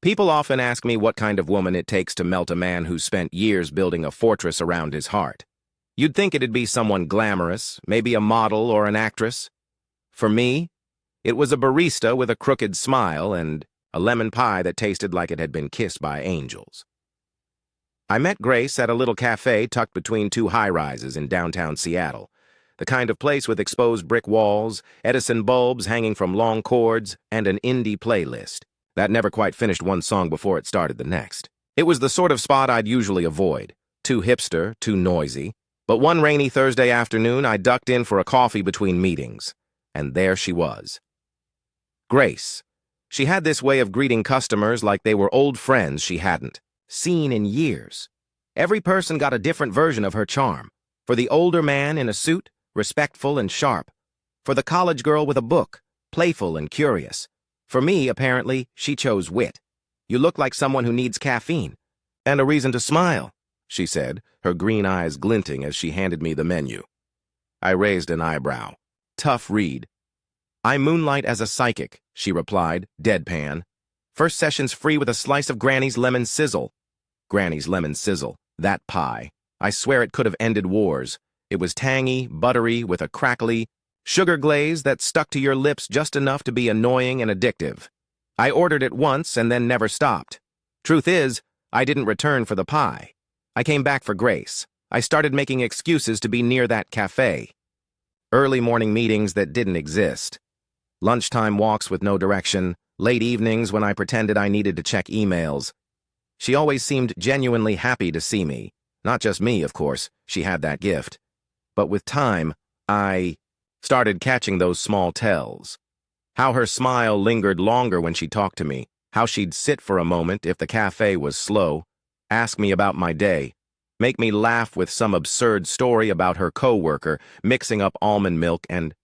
People often ask me what kind of woman it takes to melt a man who spent years building a fortress around his heart. You'd think it'd be someone glamorous, maybe a model or an actress. For me, it was a barista with a crooked smile and a lemon pie that tasted like it had been kissed by angels. I met Grace at a little cafe tucked between two high-rises in downtown Seattle, the kind of place with exposed brick walls, Edison bulbs hanging from long cords, and an indie playlist that never quite finished one song before it started the next. It was the sort of spot I'd usually avoid, too hipster, too noisy. But one rainy Thursday afternoon, I ducked in for a coffee between meetings, and there she was. Grace. She had this way of greeting customers like they were old friends she hadn't seen in years. Every person got a different version of her charm. For the older man in a suit, respectful and sharp. For the college girl with a book, playful and curious. For me, apparently, she chose wit. You look like someone who needs caffeine. And a reason to smile, she said, her green eyes glinting as she handed me the menu. I raised an eyebrow. Tough read. I moonlight as a psychic, she replied, deadpan. First session's free with a slice of Granny's lemon sizzle. Granny's lemon sizzle. That pie. I swear it could have ended wars. It was tangy, buttery, with a crackly sugar glaze that stuck to your lips just enough to be annoying and addictive. I ordered it once and then never stopped. Truth is, I didn't return for the pie. I came back for Grace. I started making excuses to be near that cafe. Early morning meetings that didn't exist. Lunchtime walks with no direction. Late evenings when I pretended I needed to check emails. She always seemed genuinely happy to see me. Not just me, of course. She had that gift. But with time, I started catching those small tells. How her smile lingered longer when she talked to me. How she'd sit for a moment if the cafe was slow. Ask me about my day. Make me laugh with some absurd story about her coworker mixing up almond milk and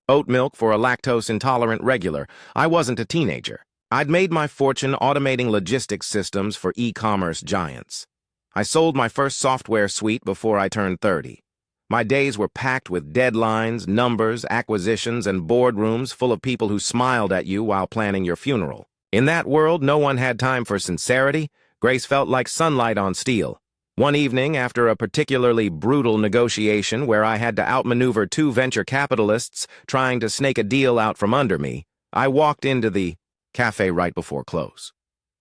oat milk for a lactose-intolerant regular. I wasn't a teenager. I'd made my fortune automating logistics systems for e-commerce giants. I sold my first software suite before I turned 30. My days were packed with deadlines, numbers, acquisitions, and boardrooms full of people who smiled at you while planning your funeral. In that world, no one had time for sincerity. Grace felt like sunlight on steel. One evening, after a particularly brutal negotiation where I had to outmaneuver two venture capitalists trying to snake a deal out from under me, I walked into the cafe right before close.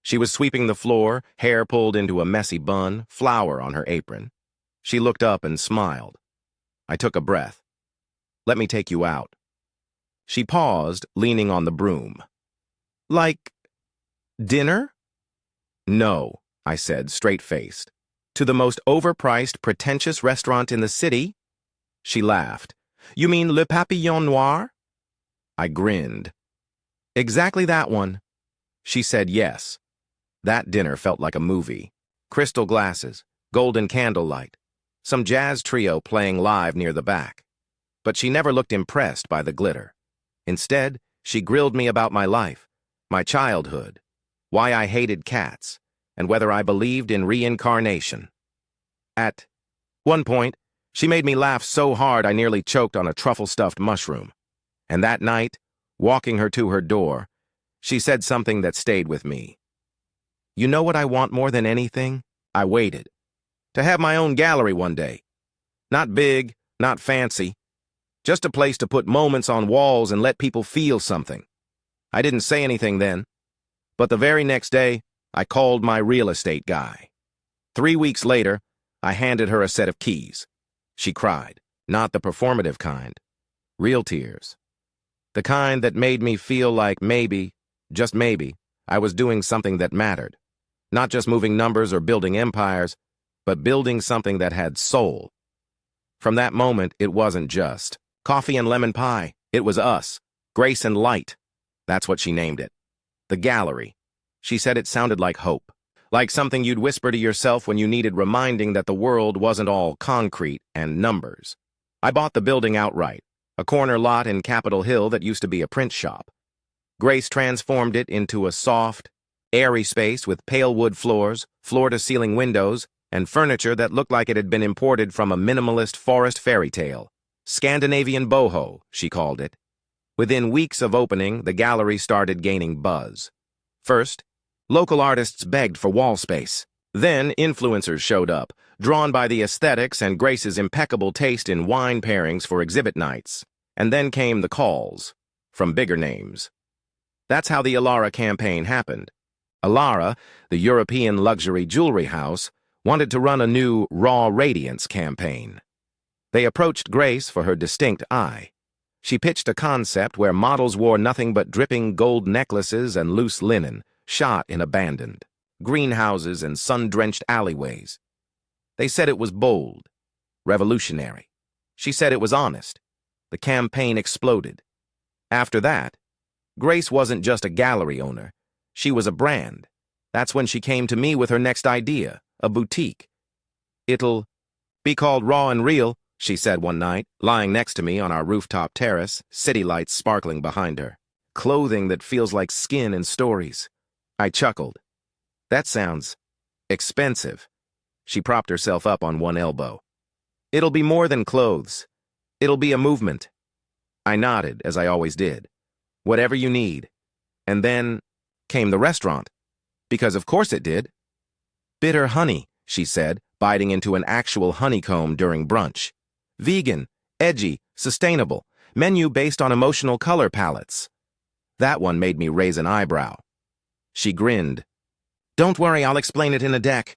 She was sweeping the floor, hair pulled into a messy bun, flour on her apron. She looked up and smiled. I took a breath. Let me take you out. She paused, leaning on the broom. Like, dinner? No, I said, straight-faced. To the most overpriced, pretentious restaurant in the city? She laughed. You mean Le Papillon Noir? I grinned. Exactly that one. She said yes. That dinner felt like a movie. Crystal glasses, golden candlelight, some jazz trio playing live near the back. But she never looked impressed by the glitter. Instead, she grilled me about my life, my childhood, why I hated cats, and whether I believed in reincarnation. At one point, she made me laugh so hard I nearly choked on a truffle-stuffed mushroom. And that night, walking her to her door, she said something that stayed with me. You know what I want more than anything? I waited. To have my own gallery one day. Not big, not fancy. Just a place to put moments on walls and let people feel something. I didn't say anything then. But the very next day, I called my real estate guy. 3 weeks later, I handed her a set of keys. She cried. Not the performative kind. Real tears. The kind that made me feel like maybe, just maybe, I was doing something that mattered. Not just moving numbers or building empires, but building something that had soul. From that moment, it wasn't just coffee and lemon pie. It was us. Grace and light. That's what she named it. The gallery. She said it sounded like hope. Like something you'd whisper to yourself when you needed reminding that the world wasn't all concrete and numbers. I bought the building outright. A corner lot in Capitol Hill that used to be a print shop. Grace transformed it into a soft, airy space with pale wood floors, floor-to-ceiling windows, and furniture that looked like it had been imported from a minimalist forest fairy tale. Scandinavian boho, she called it. Within weeks of opening, the gallery started gaining buzz. First, Local artists begged for wall space. Then influencers showed up, drawn by the aesthetics and Grace's impeccable taste in wine pairings for exhibit nights. And then came the calls, from bigger names. That's how the Alara campaign happened. Alara, the European luxury jewelry house, wanted to run a new Raw Radiance campaign. They approached Grace for her distinct eye. She pitched a concept where models wore nothing but dripping gold necklaces and loose linen, shot in abandoned greenhouses and sun-drenched alleyways. They said it was bold, revolutionary. She said it was honest. The campaign exploded. After that, Grace wasn't just a gallery owner. She was a brand. That's when she came to me with her next idea, a boutique. "It'll be called Raw and Real," she said one night, lying next to me on our rooftop terrace, city lights sparkling behind her. "Clothing that feels like skin and stories." I chuckled. "That sounds expensive." She propped herself up on one elbow. "It'll be more than clothes. It'll be a movement." I nodded, as I always did. "Whatever you need." And then came the restaurant. Because of course it did. "Bitter honey," she said, biting into an actual honeycomb during brunch. "Vegan, edgy, sustainable, menu based on emotional color palettes." That one made me raise an eyebrow. She grinned. "Don't worry, I'll explain it in a deck."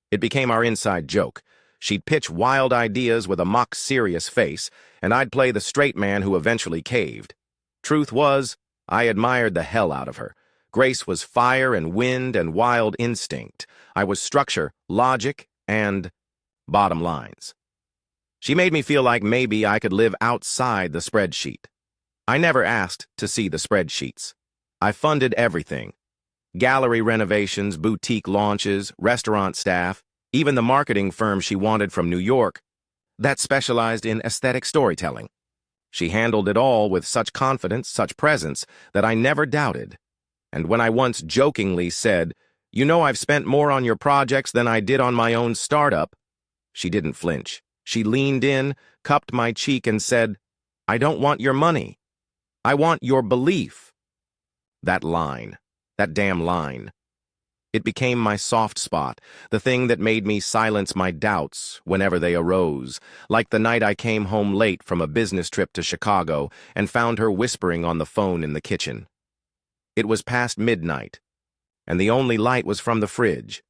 It became our inside joke. She'd pitch wild ideas with a mock-serious face, and I'd play the straight man who eventually caved. Truth was, I admired the hell out of her. Grace was fire and wind and wild instinct. I was structure, logic, and bottom lines. She made me feel like maybe I could live outside the spreadsheet. I never asked to see the spreadsheets. I funded everything. Gallery renovations, boutique launches, restaurant staff, even the marketing firm she wanted from New York that specialized in aesthetic storytelling. She handled it all with such confidence, such presence, that I never doubted. And when I once jokingly said, "You know I've spent more on your projects than I did on my own startup," she didn't flinch. She leaned in, cupped my cheek, and said, "I don't want your money. I want your belief." That line, that damn line. It became my soft spot, the thing that made me silence my doubts whenever they arose, like the night I came home late from a business trip to Chicago and found her whispering on the phone in the kitchen. It was past midnight, and the only light was from the fridge.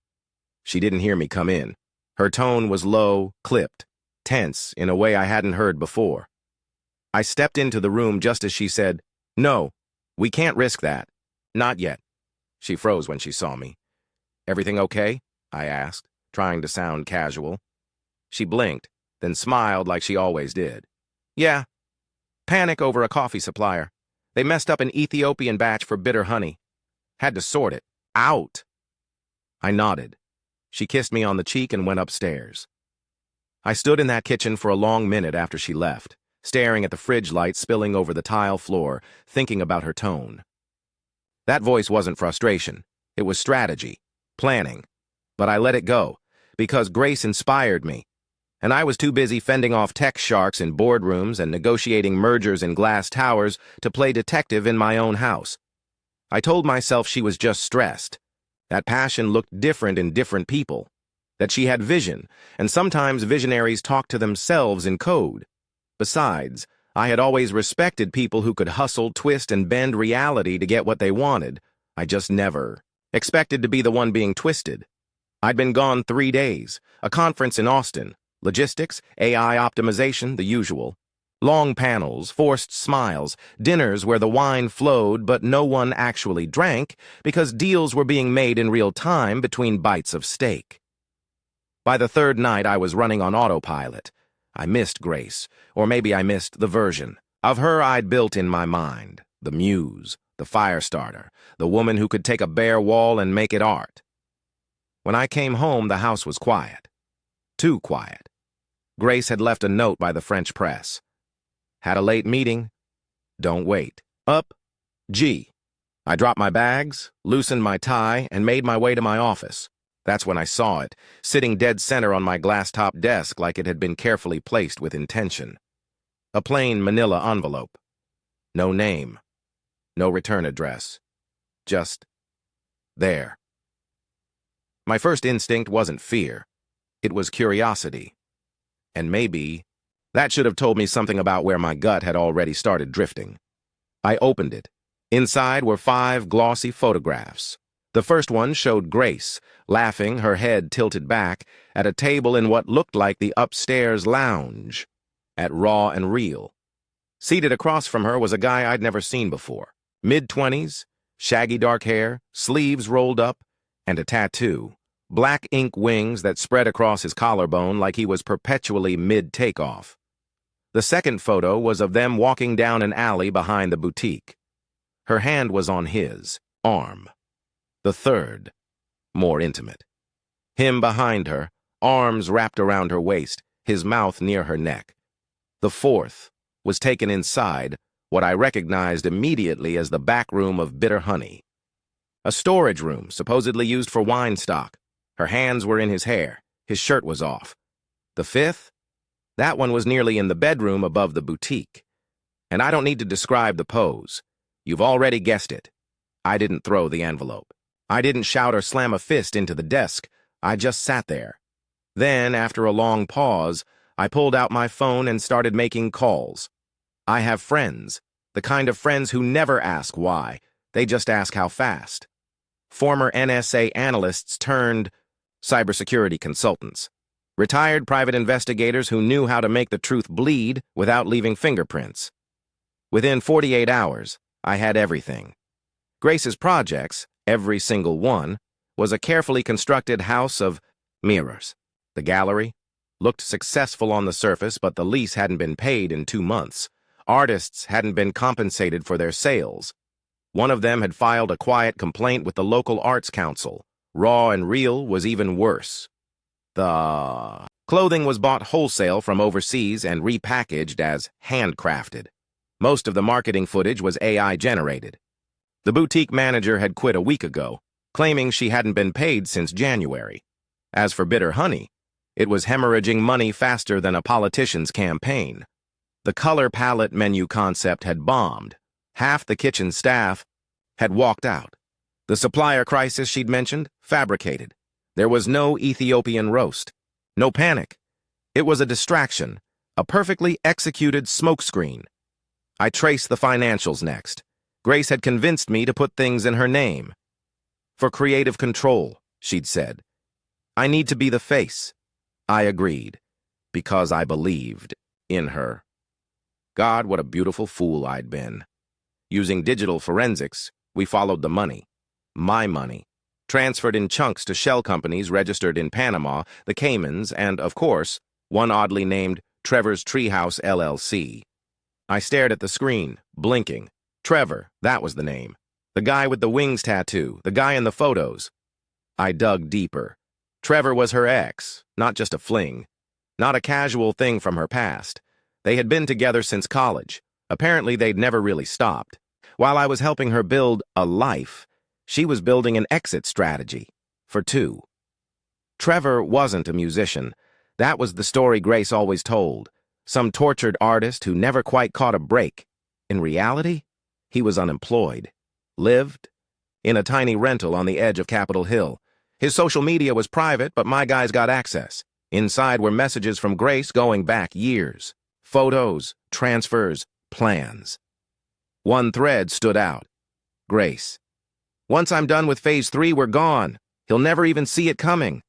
She didn't hear me come in. Her tone was low, clipped, tense in a way I hadn't heard before. I stepped into the room just as she said, "No, we can't risk that. Not yet." She froze when she saw me. "Everything okay?" I asked, trying to sound casual. She blinked, then smiled like she always did. "Yeah. Panic over a coffee supplier. They messed up an Ethiopian batch for bitter honey. Had to sort it out." I nodded. She kissed me on the cheek and went upstairs. I stood in that kitchen for a long minute after she left, staring at the fridge light spilling over the tile floor, thinking about her tone. That voice wasn't frustration. It was strategy, planning. But I let it go, because Grace inspired me, and I was too busy fending off tech sharks in boardrooms and negotiating mergers in glass towers to play detective in my own house. I told myself she was just stressed, that passion looked different in different people, that she had vision, and sometimes visionaries talk to themselves in code. Besides, I had always respected people who could hustle, twist, and bend reality to get what they wanted. I just never expected to be the one being twisted. I'd been gone 3 days, a conference in Austin, logistics, AI optimization, the usual. Long panels, forced smiles, dinners where the wine flowed but no one actually drank because deals were being made in real time between bites of steak. By the third night, I was running on autopilot. I missed Grace, or maybe I missed the version of her I'd built in my mind, the muse, the fire starter, the woman who could take a bare wall and make it art. When I came home, the house was quiet. Too quiet. Grace had left a note by the French press. "Had a late meeting. Don't wait. Up. G." I dropped my bags, loosened my tie, and made my way to my office. That's when I saw it, sitting dead center on my glass-top desk like it had been carefully placed with intention. A plain manila envelope. No name. No return address. Just there. My first instinct wasn't fear. It was curiosity. And maybe that should have told me something about where my gut had already started drifting. I opened it. Inside were 5 glossy photographs. The first one showed Grace, laughing, her head tilted back, at a table in what looked like the upstairs lounge at Raw and Real. Seated across from her was a guy I'd never seen before. Mid-20s, shaggy dark hair, sleeves rolled up, and a tattoo. Black ink wings that spread across his collarbone like he was perpetually mid-takeoff. The second photo was of them walking down an alley behind the boutique. Her hand was on his arm. The third, more intimate. Him behind her, arms wrapped around her waist, his mouth near her neck. The fourth was taken inside what I recognized immediately as the back room of Bitter Honey. A storage room, supposedly used for wine stock. Her hands were in his hair. His shirt was off. The fifth? That one was nearly in the bedroom above the boutique. And I don't need to describe the pose. You've already guessed it. I didn't throw the envelope. I didn't shout or slam a fist into the desk. I just sat there. Then, after a long pause, I pulled out my phone and started making calls. I have friends, the kind of friends who never ask why. They just ask how fast. Former NSA analysts turned cybersecurity consultants. Retired private investigators who knew how to make the truth bleed without leaving fingerprints. Within 48 hours, I had everything. Grace's projects, every single one, was a carefully constructed house of mirrors. The gallery looked successful on the surface, but the lease hadn't been paid in 2 months. Artists hadn't been compensated for their sales. One of them had filed a quiet complaint with the local arts council. Raw and Real was even worse. The clothing was bought wholesale from overseas and repackaged as handcrafted. Most of the marketing footage was AI-generated. The boutique manager had quit a week ago, claiming she hadn't been paid since January. As for Bitter Honey, it was hemorrhaging money faster than a politician's campaign. The color palette menu concept had bombed. Half the kitchen staff had walked out. The supplier crisis she'd mentioned, fabricated. There was no Ethiopian roast. No panic. It was a distraction, a perfectly executed smokescreen. I traced the financials next. Grace had convinced me to put things in her name. For creative control, she'd said. I need to be the face. I agreed, because I believed in her. God, what a beautiful fool I'd been. Using digital forensics, we followed the money. My money. Transferred in chunks to shell companies registered in Panama, the Caymans, and, of course, one oddly named Trevor's Treehouse LLC. I stared at the screen, blinking. Trevor, that was the name. The guy with the wings tattoo, the guy in the photos. I dug deeper. Trevor was her ex, not just a fling. Not a casual thing from her past. They had been together since college. Apparently, they'd never really stopped. While I was helping her build a life, she was building an exit strategy. For 2. Trevor wasn't a musician. That was the story Grace always told. Some tortured artist who never quite caught a break. In reality, he was unemployed. Lived in a tiny rental on the edge of Capitol Hill. His social media was private, but my guys got access. Inside were messages from Grace going back years. Photos, transfers, plans. One thread stood out. Grace. Once I'm done with Phase 3, we're gone. He'll never even see it coming.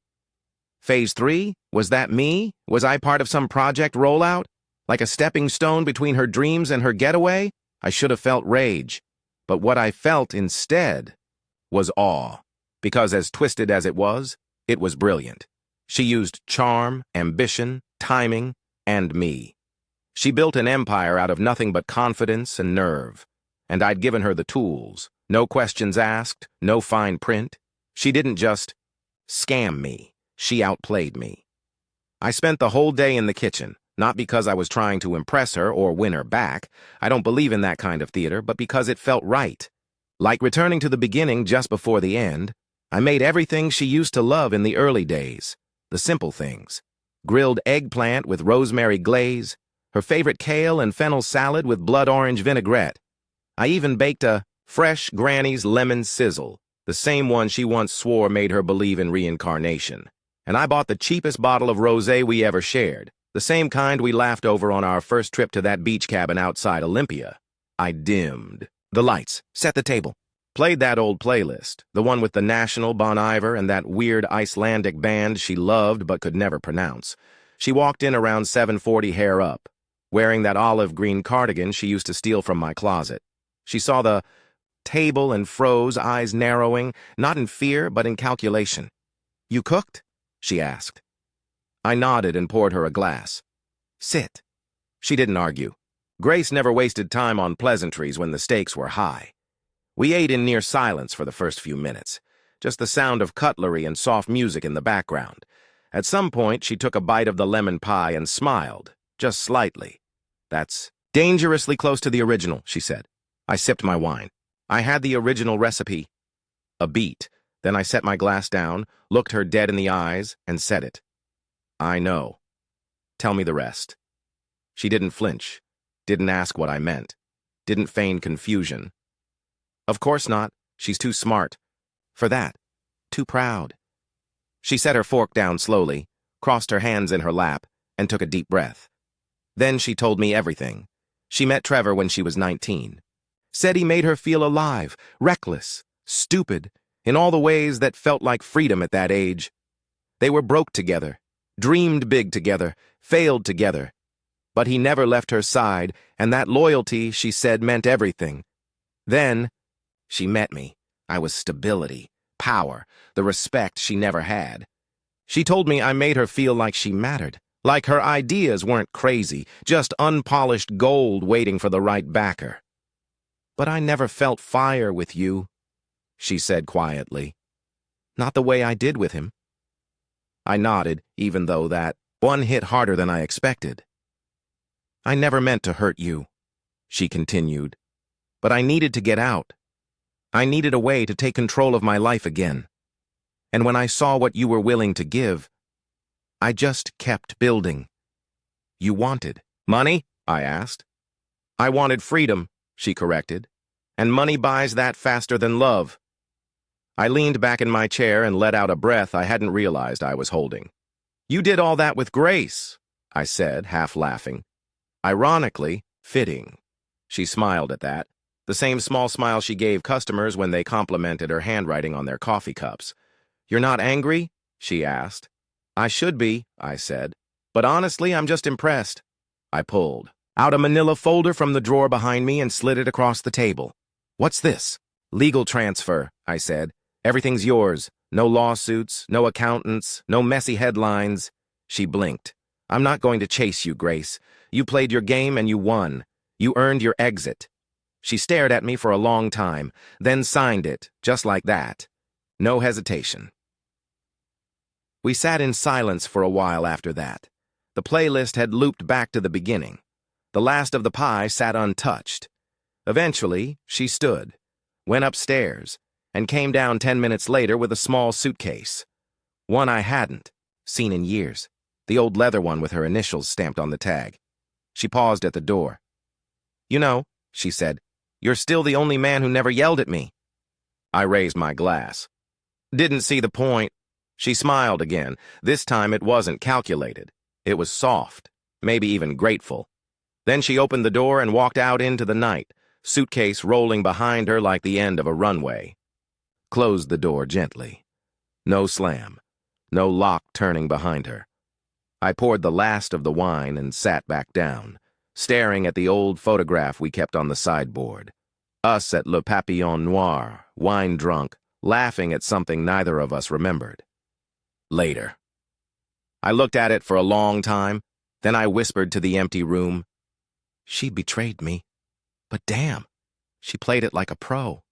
Phase 3? Was that me? Was I part of some project rollout? Like a stepping stone between her dreams and her getaway? I should have felt rage. But what I felt instead was awe. Because as twisted as it was brilliant. She used charm, ambition, timing, and me. She built an empire out of nothing but confidence and nerve. And I'd given her the tools. No questions asked, no fine print. She didn't just scam me. She outplayed me. I spent the whole day in the kitchen, not because I was trying to impress her or win her back. I don't believe in that kind of theater, but because it felt right. Like returning to the beginning just before the end, I made everything she used to love in the early days. The simple things. Grilled eggplant with rosemary glaze, her favorite kale and fennel salad with blood orange vinaigrette. I even baked a fresh Granny's lemon sizzle, The same one she once swore made her believe in reincarnation. And I bought the cheapest bottle of rosé we ever shared, the same kind we laughed over on our first trip to that beach cabin outside Olympia. I dimmed the lights, set the table, played that old playlist, the one with the National, Bon Iver, and that weird Icelandic band she loved but could never pronounce. She walked in around 7:40, hair up, wearing that olive green cardigan she used to steal from my closet. She saw the table and froze, eyes narrowing, not in fear but in calculation. "You cooked?" she asked. I nodded and poured her a glass. "Sit." She didn't argue. Grace never wasted time on pleasantries when the stakes were high. We ate in near silence for the first few minutes, just the sound of cutlery and soft music in the background. At some point, she took a bite of the lemon pie and smiled, just slightly. "That's dangerously close to the original," she said. I sipped my wine. "I had the original recipe." A beat. Then I set my glass down, looked her dead in the eyes, and said it. "I know. Tell me the rest." She didn't flinch, didn't ask what I meant, didn't feign confusion. "Of course not. She's too smart. For that. Too proud." She set her fork down slowly, crossed her hands in her lap, and took a deep breath. Then she told me everything. She met Trevor when she was 19. Said he made her feel alive, reckless, stupid, in all the ways that felt like freedom at that age. They were broke together, dreamed big together, failed together. But he never left her side, and that loyalty, she said, meant everything. Then she met me. I was stability, power, the respect she never had. She told me I made her feel like she mattered, like her ideas weren't crazy, just unpolished gold waiting for the right backer. "But I never felt fire with you," she said quietly. "Not the way I did with him." I nodded, even though that one hit harder than I expected. "I never meant to hurt you," she continued. "But I needed to get out. I needed a way to take control of my life again. And when I saw what you were willing to give, I just kept building." "You wanted money?" I asked. "I wanted freedom," she corrected. "And money buys that faster than love." I leaned back in my chair and let out a breath I hadn't realized I was holding. "You did all that with Grace," I said, half laughing. Ironically, fitting. She smiled at that, the same small smile she gave customers when they complimented her handwriting on their coffee cups. "You're not angry?" she asked. "I should be," I said. "But honestly, I'm just impressed." I pulled out a manila folder from the drawer behind me and slid it across the table. "What's this?" "Legal transfer," I said. "Everything's yours. No lawsuits, no accountants, no messy headlines." She blinked. "I'm not going to chase you, Grace. You played your game and you won. You earned your exit." She stared at me for a long time, then signed it, just like that. No hesitation. We sat in silence for a while after that. The playlist had looped back to the beginning. The last of the pie sat untouched. Eventually, she stood, went upstairs, and came down 10 minutes later with a small suitcase. One I hadn't seen in years, the old leather one with her initials stamped on the tag. She paused at the door. "You know," she said, "you're still the only man who never yelled at me." I raised my glass. "Didn't see the point." She smiled again. This time it wasn't calculated. It was soft, maybe even grateful. Then she opened the door and walked out into the night, suitcase rolling behind her like the end of a runway. Closed the door gently. No slam, no lock turning behind her. I poured the last of the wine and sat back down, staring at the old photograph we kept on the sideboard. Us at Le Papillon Noir, wine-drunk, laughing at something neither of us remembered. Later. I looked at it for a long time, then I whispered to the empty room, "She betrayed me. But damn, she played it like a pro."